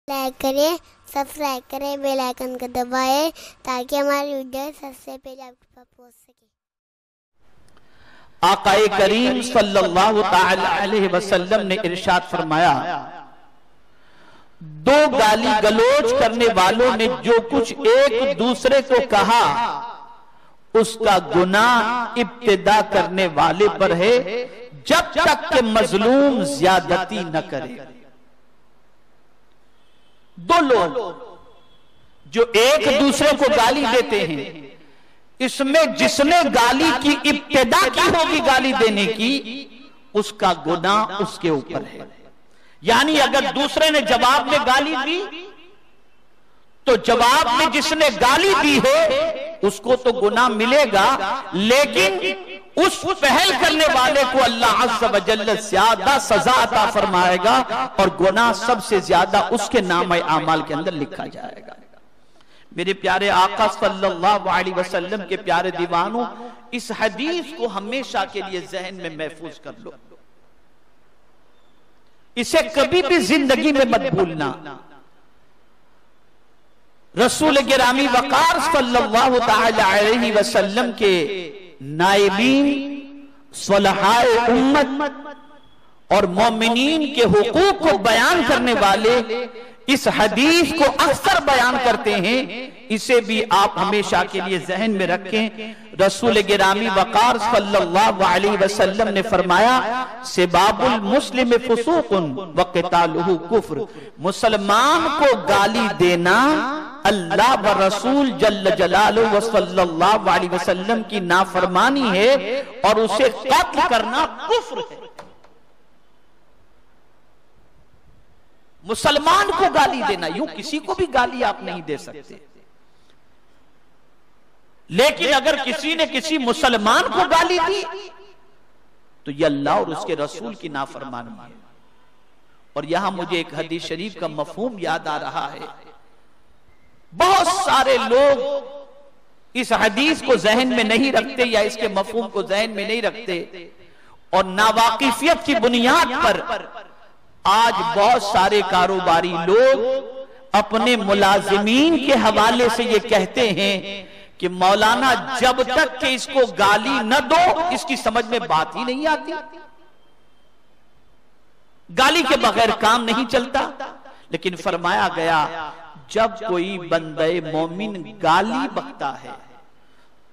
Like کریں، subscribe کریں، bell icon کو دبائیں تاکہ ہماری ویڈیو سب سے پہلے آپ کے پاس پہنچ سکے۔ آقا کریم صلی اللہ تعالی علیہ وسلم نے ارشاد فرمایا، دو گالی گلوچ کرنے والوں نے جو کچھ ایک دوسرے کو کہا اس کا گناہ ابتدا کرنے والے پر ہے جب تک کہ مظلوم زیادتی نہ کرے۔ دو لوگ جو ایک دوسرے کو گالی دیتے ہیں، اس میں جس نے گالی کی ابتدا کی ہوگی گالی دینے کی، اس کا گناہ اس کے اوپر ہے۔ یعنی اگر دوسرے نے جواب میں گالی دی تو جواب میں جس نے گالی دی ہے اس کو تو گناہ ملے گا، لیکن اس پہل کرنے والے کو اللہ عز و جل زیادہ سزا عطا فرمائے گا اور گناہ سب سے زیادہ اس کے نام اعمال کے اندر لکھا جائے گا۔ میرے پیارے آقا صلی اللہ علیہ وسلم کے پیارے دیوانوں، اس حدیث کو ہمیشہ کے لیے ذہن میں محفوظ کر لو، اسے کبھی بھی زندگی میں مت بھولنا۔ رسول گرامی وقار صلی اللہ تعالی علیہ وسلم کے نائبین، صلحائے امت اور مومنین کے حقوق کو بیان کرنے والے اس حدیث کو اکثر بیان کرتے ہیں، اسے بھی آپ ہمیشہ کے لیے ذہن میں رکھیں۔ رسول گرامی وقار صلی اللہ علیہ وسلم نے فرمایا، سباب المسلم فسوق وقتالہ کفر، مسلمان کو گالی دینا اللہ و رسول جل جلالہ صلی اللہ علیہ وسلم کی نافرمانی ہے اور اسے قتل کرنا کفر ہے۔ مسلمان کو گالی دینا، یوں کسی کو بھی گالی آپ نہیں دے سکتے، لیکن اگر کسی نے کسی مسلمان کو گالی دی تو یہ اللہ اور اس کے رسول کی نافرمانی ہے۔ اور یہاں مجھے ایک حدیث شریف کا مفہوم یاد آ رہا ہے۔ بہت سارے لوگ اس حدیث کو ذہن میں نہیں رکھتے یا اس کے مفہوم کو ذہن میں نہیں رکھتے، اور ناواقفیت کی بنیاد پر آج بہت سارے کاروباری لوگ اپنے ملازمین کے حوالے سے یہ کہتے ہیں کہ مولانا جب تک کہ اس کو گالی نہ دو اس کی سمجھ میں بات ہی نہیں آتی، گالی کے بغیر کام نہیں چلتا۔ لیکن فرمایا گیا جب کوئی بندہ مومن گالی بکتا ہے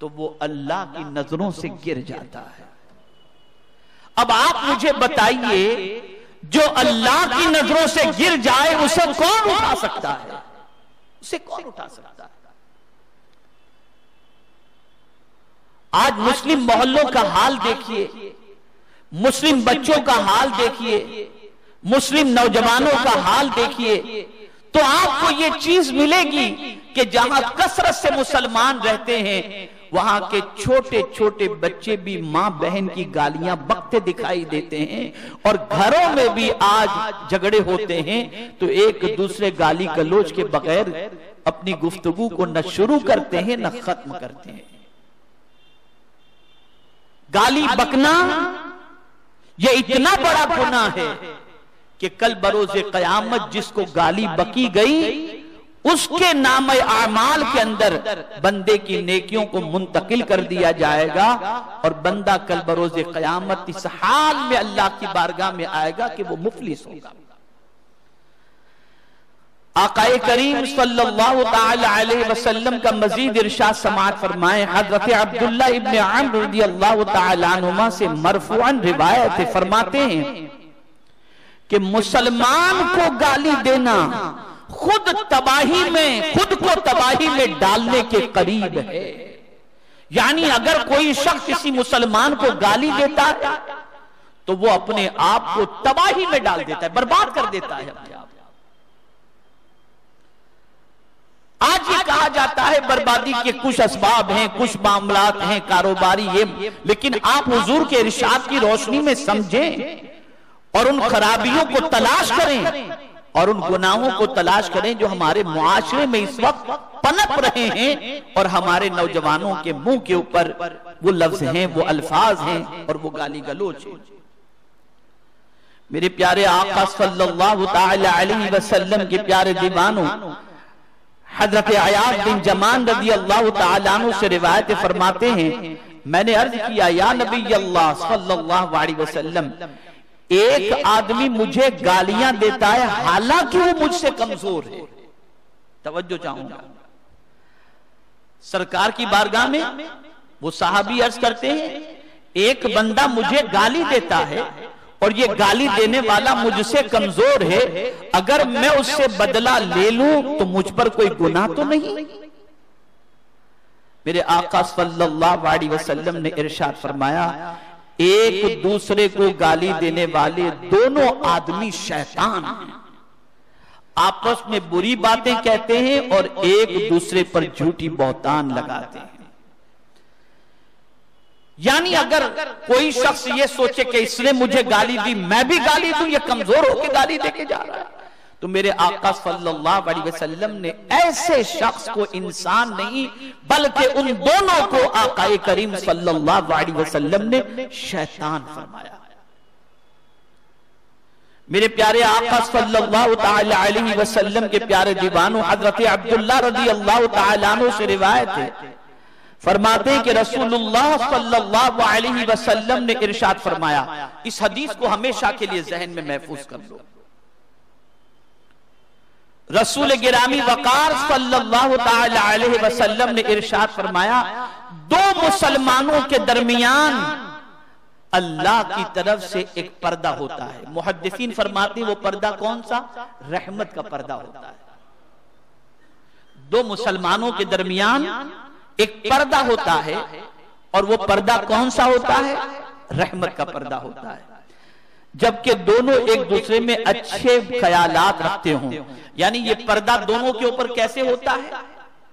تو وہ اللہ کی نظروں سے گر جاتا ہے۔ اب آپ مجھے بتائیے، جو اللہ کی نظروں سے گر جائے اسے کون اٹھا سکتا ہے؟ اسے کون اٹھا سکتا ہے؟ آج مسلم محلوں کا حال دیکھیے، مسلم بچوں کا حال دیکھیے، مسلم نوجوانوں کا حال دیکھیے، تو آپ کو یہ چیز ملے گی کہ جہاں کثرت سے مسلمان رہتے ہیں وہاں کے چھوٹے چھوٹے بچے بھی ماں بہن کی گالیاں بکتے دکھائی دیتے ہیں، اور گھروں میں بھی آج جھگڑے ہوتے ہیں تو ایک دوسرے گالی گلوچ کے بغیر اپنی گفتگو کو نہ شروع کرتے ہیں نہ ختم کرتے ہیں۔ گالی بکنا یہ اتنا بڑا گناہ ہے کہ کل بروز قیامت جس کو گالی بکی گئی اس کے نام اعمال کے اندر بندے کی نیکیوں کو منتقل کر دیا جائے گا، اور بندہ کل بروز قیامت اس حال میں اللہ کی بارگاہ میں آئے گا کہ وہ مفلس ہوگا۔ آقا کریم صلی اللہ تعالی علیہ وسلم کا مزید ارشاد سماعت فرمائیں، حضرت عبداللہ ابن عمرو رضی اللہ تعالی عنہما سے مرفوعاً روایت فرماتے ہیں کہ مسلمان کو گالی دینا خود کو تباہی میں ڈالنے کے قریب ہے۔ یعنی اگر کوئی شخص کسی مسلمان کو گالی دیتا ہے تو وہ اپنے آپ کو تباہی میں ڈال دیتا ہے، برباد کر دیتا ہے اپنے آپ۔ آج یہ کہا جاتا ہے بربادی کے کچھ اسباب ہیں، کچھ معاملات ہیں، کاروباری یہ، لیکن آپ حضور کے ارشاد کی روشنی میں سمجھیں اور ان خرابیوں کو تلاش کریں اور ان گناہوں کو تلاش کریں جو ہمارے معاشرے میں اس وقت پنپ رہے ہیں، اور ہمارے نوجوانوں کے منہ کے اوپر وہ لفظ ہیں، وہ الفاظ ہیں اور وہ گالی گلوچ ہیں۔ میرے پیارے آقا صلی اللہ تعالی علیہ وسلم کے پیارے دیوانوں حضرت عیاض بن جمان رضی اللہ تعالیٰ عنہ سے روایت فرماتے ہیں میں نے عرض کیا یا نبی اللہ صلی اللہ علیہ وسلم ایک آدمی مجھے گالیاں دیتا ہے حالانکہ وہ مجھ سے کمزور ہے. توجہ چاہوں گا. سرکار کی بارگاہ میں وہ صحابی عرض کرتے ہیں ایک بندہ مجھے گالی دیتا ہے اور یہ گالی دینے والا مجھ سے کمزور ہے, اگر میں اس سے بدلہ لے لوں تو مجھ پر کوئی گناہ تو نہیں. میرے آقا صلی اللہ علیہ وسلم نے ارشاد فرمایا ایک دوسرے کو گالی دینے والے دونوں آدمی شیطان ہیں, آپس میں بری باتیں کہتے ہیں اور ایک دوسرے پر جھوٹی بہتان لگاتے ہیں. یعنی اگر کوئی شخص یہ سوچے کہ اس نے مجھے گالی دی میں بھی گالی دوں, یہ کمزور ہو کے گالی دے کے جا رہا ہے, تو میرے آقا صلی اللہ علیہ وسلم نے ایسے شخص کو انسان نہیں بلکہ ان دونوں کو آقا کریم صلی اللہ علیہ وسلم نے شیطان فرمایا. میرے پیارے آقا صلی اللہ تعالی علیہ وسلم کے پیارے دیوانوں حضرت عبداللہ رضی اللہ تعالی عنہ سے روایت ہے, فرماتے ہیں کہ رسول اللہ صلی اللہ علیہ وسلم نے ارشاد فرمایا, اس حدیث کو ہمیشہ کے لیے ذہن میں محفوظ کر لو. رسول گرامی وقار صلی اللہ تعالی علیہ وسلم نے ارشاد فرمایا دو مسلمانوں کے درمیان اللہ کی طرف سے ایک پردہ ہوتا ہے. محدثین فرماتے ہیں وہ پردہ کون سا؟ رحمت کا پردہ ہوتا ہے. دو مسلمانوں کے درمیان ایک پردہ ہوتا ہے اور وہ پردہ کون سا ہوتا ہے؟ رحمت کا پردہ ہوتا ہے. جبکہ دونوں ایک دوسرے میں اچھے خیالات رکھتے ہوں. یعنی یہ پردہ دونوں کے اوپر کیسے ہوتا ہے؟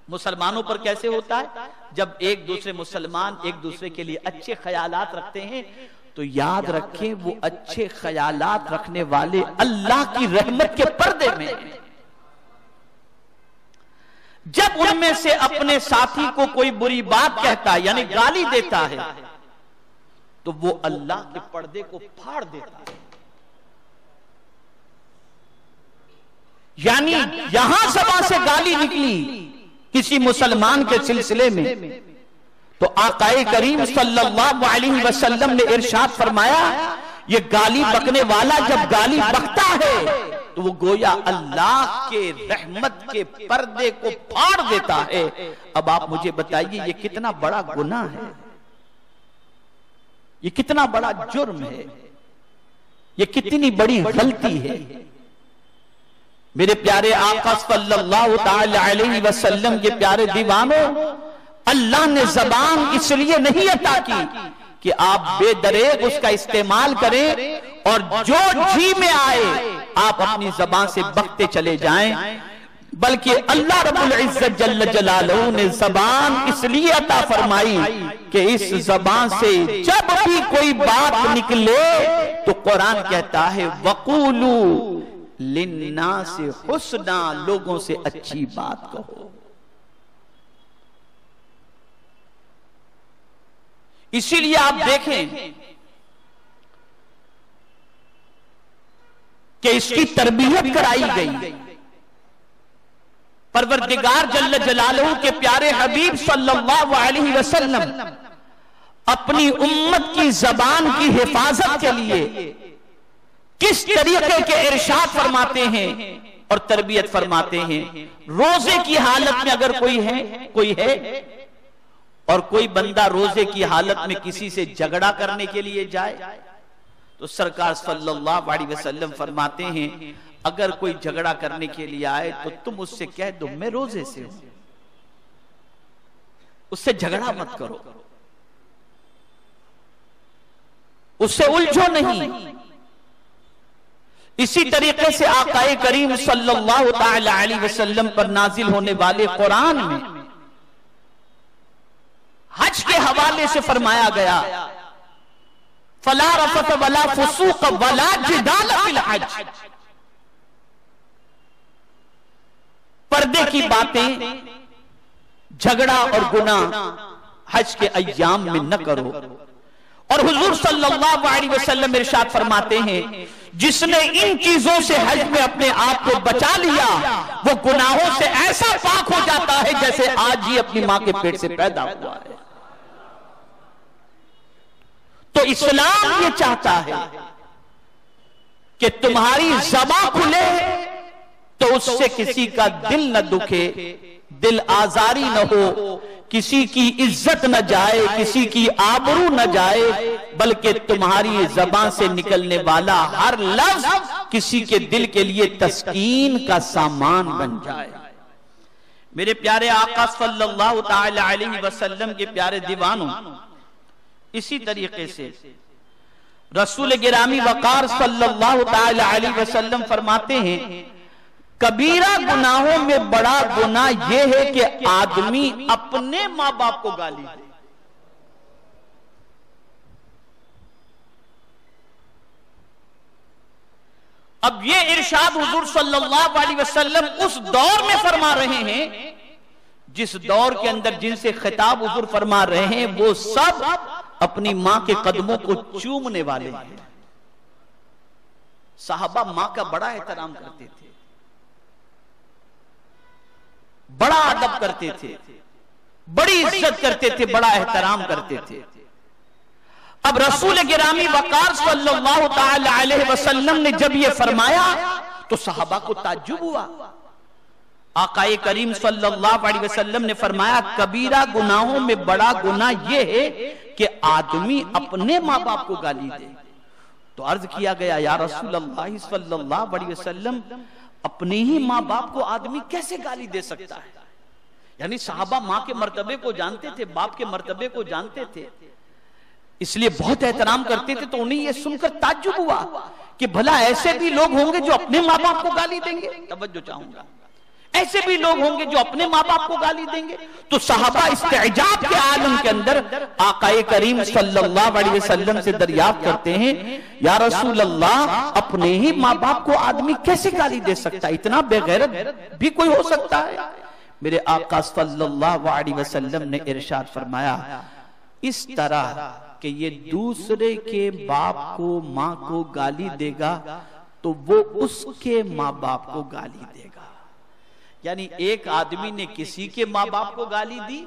مسلمانوں پر کیسے ہوتا ہے؟ جب ایک دوسرے مسلمان ایک دوسرے کے لیے اچھے خیالات رکھتے ہیں تو یاد رکھیں وہ اچھے خیالات رکھنے والے اللہ کی رحمت کے پردے میں ہیں. جب ان میں سے اپنے ساتھی کو کوئی بری بات کہتا ہے یعنی گالی دیتا ہے تو وہ اللہ کے پردے کو پھاڑ دیتا ہے. یعنی یہاں زبان سے گالی نکلی کسی مسلمان کے سلسلے میں تو آقا کریم صلی اللہ علیہ وسلم نے ارشاد فرمایا یہ گالی بکنے والا جب گالی بکتا ہے تو وہ گویا اللہ کے رحمت کے پردے کو پھاڑ دیتا ہے. اب آپ مجھے بتائیے یہ کتنا بڑا گناہ ہے, یہ کتنا بڑا جرم ہے, یہ کتنی بڑی غلطی ہے. میرے پیارے آقا صلی اللہ تعالی علیہ وسلم کے پیارے دیوانوں اللہ نے زبان اس لیے نہیں عطا کی کہ آپ بے دریغ اس کا استعمال کریں اور جو جی میں آئے آپ اپنی زبان سے بکتے چلے جائیں, بلکہ اللہ رب العزت جل جلالہ نے زبان اس لیے عطا فرمائی کہ اس زبان سے جب بھی کوئی بات نکلے تو قرآن کہتا ہے وَقُولُوا لِلنَّاسِ حُسْنًا, لوگوں سے اچھی بات کہو. اسی لیے آپ دیکھیں کہ اس کی تربیت کرائی گئی. پروردگار جل جلالہ کے پیارے حبیب صلی اللہ علیہ وسلم اپنی امت کی زبان کی حفاظت کے لیے کس طریقے کے ارشاد فرماتے ہیں اور تربیت فرماتے ہیں. روزے کی حالت میں اگر کوئی ہے اور کوئی بندہ روزے کی حالت میں کسی سے جھگڑا کرنے کے لیے جائے تو سرکار صلی اللہ علیہ وسلم فرماتے ہیں اگر کوئی جھگڑا کرنے کے لیے آئے تو تم اس سے کہہ دو میں روزے سے ہوں, اس سے جھگڑا مت کرو, اس سے الجھو نہیں. اسی طریقے سے آقا کریم صلی اللہ تعالی علیہ وسلم پر نازل ہونے والے قرآن میں حج کے حوالے سے فرمایا گیا فَلَا رَفَثَ وَلَا فُسُوقَ وَلَا جِدَالَ فِي الْحَجِّ, پردے کی باتیں جھگڑا اور گناہ حج کے ایام میں نہ کرو. اور حضور صلی اللہ علیہ وسلم ارشاد فرماتے ہیں جس نے ان چیزوں سے حج میں اپنے آپ کو بچا لیا وہ گناہوں سے ایسا پاک ہو جاتا ہے جیسے آج ہی اپنی ماں کے پیٹ سے پیدا ہوا ہے۔ تو اسلام یہ چاہتا ہے کہ تمہاری زبان کھلے تو اس سے کسی کا دل نہ دکھے، دل آزاری نہ ہو، کسی کی عزت نہ جائے، کسی کی آبرو نہ جائے، بلکہ تمہاری زبان سے نکلنے والا ہر لفظ کسی کے دل کے لیے تسکین کا سامان بن جائے۔ میرے پیارے آقا صلی اللہ تعالی علیہ وسلم کے پیارے دیوانوں، اسی طریقے سے رسول گرامی وقار صلی اللہ تعالی علیہ وسلم فرماتے ہیں کبیرہ گناہوں میں بڑا گناہ یہ ہے کہ آدمی اپنے ماں باپ کو گالی دے۔ اب یہ ارشاد حضور صلی اللہ علیہ وسلم اس دور میں فرما رہے ہیں جس دور کے اندر جن سے خطاب حضور فرما رہے ہیں وہ سب اپنی ماں کے قدموں کو چومنے والے ہیں۔ صحابہ ماں کا بڑا احترام کرتے تھے، بڑا ادب کرتے تھے، بڑی عزت کرتے تھے، بڑا احترام کرتے تھے۔ اب رسول گرامی وقار صلی اللہ تعالی علیہ وسلم نے جب یہ فرمایا تو صحابہ کو تعجب ہوا۔ آقا کریم صلی اللہ علیہ وسلم نے فرمایا کبیرہ گناہوں میں بڑا گناہ یہ ہے کہ آدمی اپنے ماں باپ کو گالی دے۔ تو عرض کیا گیا یا رسول اللہ صلی اللہ علیہ وسلم اپنے ہی ماں باپ کو آدمی کیسے گالی دے سکتا ہے؟ یعنی صحابہ ماں کے مرتبے کو جانتے تھے، باپ کے مرتبے کو جانتے تھے، اس لیے بہت احترام کرتے تھے۔ تو انہیں یہ سن کر تعجب ہوا کہ بھلا ایسے بھی لوگ ہوں گے جو اپنے ماں باپ کو گالی دیں گے؟ توجہ چاہوں گا، ایسے بھی لوگ ہوں گے جو اپنے ماں باپ کو گالی دیں گے؟ تو صحابہ استعجاب کے عالم کے اندر آقا کریم صلی اللہ علیہ وسلم سے دریافت کرتے ہیں یا رسول اللہ اپنے ہی ماں باپ کو آدمی کیسے گالی دے سکتا ہے؟ اتنا بے غیرت بھی کوئی ہو سکتا ہے؟ میرے آقا صلی اللہ علیہ وسلم نے ارشاد فرمایا اس طرح کہ یہ دوسرے کے باپ کو ماں کو گالی دے گا تو وہ اس کے ماں باپ کو گالی دے گا۔ یعنی ایک آدمی نے کسی کے ماں باپ کو گالی دی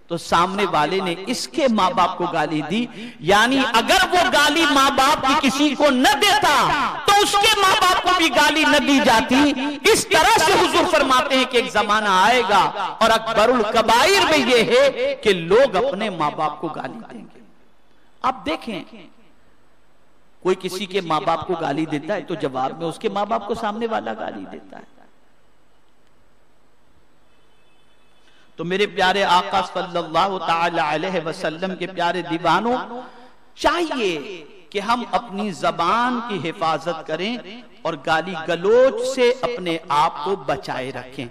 تو سامنے والے نے اس کے ماں باپ کو گالی دی، یعنی اگر وہ گالی ماں باپ کی کسی کو نہ دیتا تو اس کے ماں باپ کو بھی گالی نہ دی جاتی۔ اس طرح سے حضور فرماتے ہیں کہ ایک زمانہ آئے گا اور اکبر الکبائر میں یہ ہے کہ لوگ اپنے ماں باپ کو گالی دیں گے۔ آپ دیکھیں کوئی کسی کے ماں باپ کو گالی دیتا ہے تو جواب میں اس کے ماں باپ کو سامنے والا گالی دیتا ہے۔ تو میرے پیارے آقا صلی اللہ تعالی علیہ وسلم کے پیارے دیوانوں، چاہیے کہ ہم اپنی زبان کی حفاظت کریں اور گالی گلوچ سے اپنے آپ کو بچائے رکھیں۔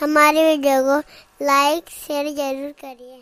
ہماری ویڈیو کو لائک شیئر ضرور کریے۔